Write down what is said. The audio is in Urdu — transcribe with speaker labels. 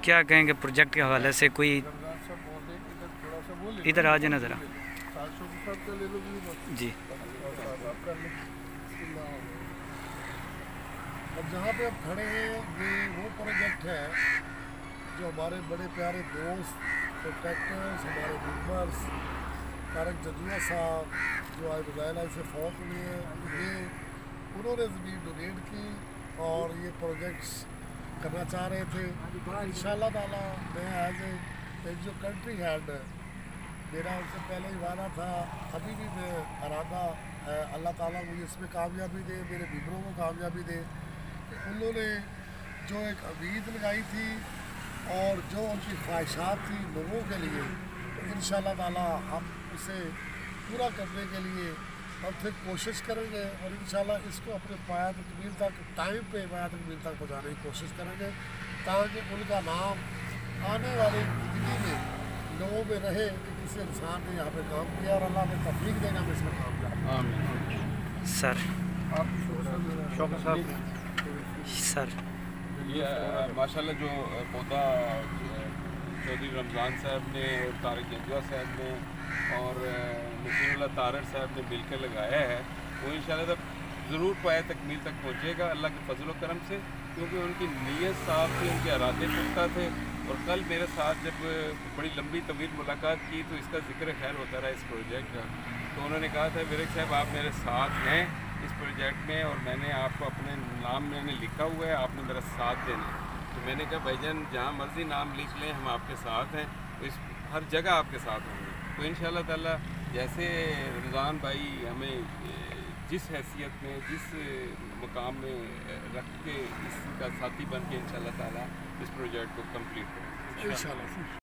Speaker 1: کیا کہیں گے پروجیکٹ کے حوالے سے؟ کوئی ادھر آ جانا ذرا جی۔
Speaker 2: اب جہاں پہ اب کھڑے ہیں یہ وہ پروجیکٹ ہے جو ہمارے بڑے پیارے دوست پروٹیکٹرز، ہمارے ممبرس، طارق جدوہ صاحب جو آج بظاہر سے فوت ہوئے ہیں، انہوں نے زمین ڈونیٹ کی اور یہ پروجیکٹس کرنا چاہ رہے تھے۔ انشاءاللہ تعالیٰ میں ایز اے جو کنٹری ہیڈ میرا ان سے پہلے ہی وعدہ تھا، ابھی بھی میں ارادہ ہے اللہ تعالیٰ مجھے اس میں کامیابی دے، میرے ممبروں کو کامیابی دے کہ انہوں نے جو ایک امید لگائی تھی اور جو ان کی خواہشات تھی لوگوں کے لیے، تو انشاءاللہ تعالیٰ ہم اسے پورا کرنے کے لیے ہم پھر کوشش کریں گے اور انشاءاللہ اس کو اپنے پایہ تکمیل تک ٹائم پہ پایہ تکمیل تک پہنچانے کی کوشش کریں گے تاکہ ان کا نام آنے والی زندگی میں لوگوں میں رہے کہ کسی انسان نے یہاں پہ کام کیا اور اللہ نے توفیق دے گا ہم اس میں کام کیا۔
Speaker 1: سر
Speaker 3: شوکت صاحب
Speaker 1: سر
Speaker 4: یہ ماشاءاللہ جو پودا چودھری رمضان صاحب نے، طارق جدوہ صاحب نے اور نصیر اللہ طارق صاحب نے مل کے لگایا ہے، وہ انشاءاللہ ضرور پایہ تکمیل تک پہنچے گا اللہ کے فضل و کرم سے، کیونکہ ان کی نیت صاف تھی، ان کے ارادے پختہ تھے۔ اور کل میرے ساتھ جب بڑی لمبی طویل ملاقات کی تو اس کا ذکر خیر ہوتا رہا اس پروجیکٹ کا، تو انہوں نے کہا تھا ورک صاحب آپ میرے ساتھ ہیں اس پروجیکٹ میں اور میں نے آپ کو اپنے نام میں نے لکھا ہوا ہے، آپ نے میرا ساتھ دینا ہے۔ تو میں نے کہا بھائی جان جہاں مرضی نام لکھ لیں ہم آپ کے ساتھ ہیں، تو اس ہر جگہ آپ کے ساتھ ہوں گے۔ تو انشاءاللہ تعالیٰ جیسے رمضان بھائی ہمیں جس حیثیت میں جس مقام میں رکھ کے اس کا ساتھی بن کے انشاءاللہ تعالیٰ اس پروجیکٹ کو کمپلیٹ کریں۔
Speaker 2: انشاءاللہ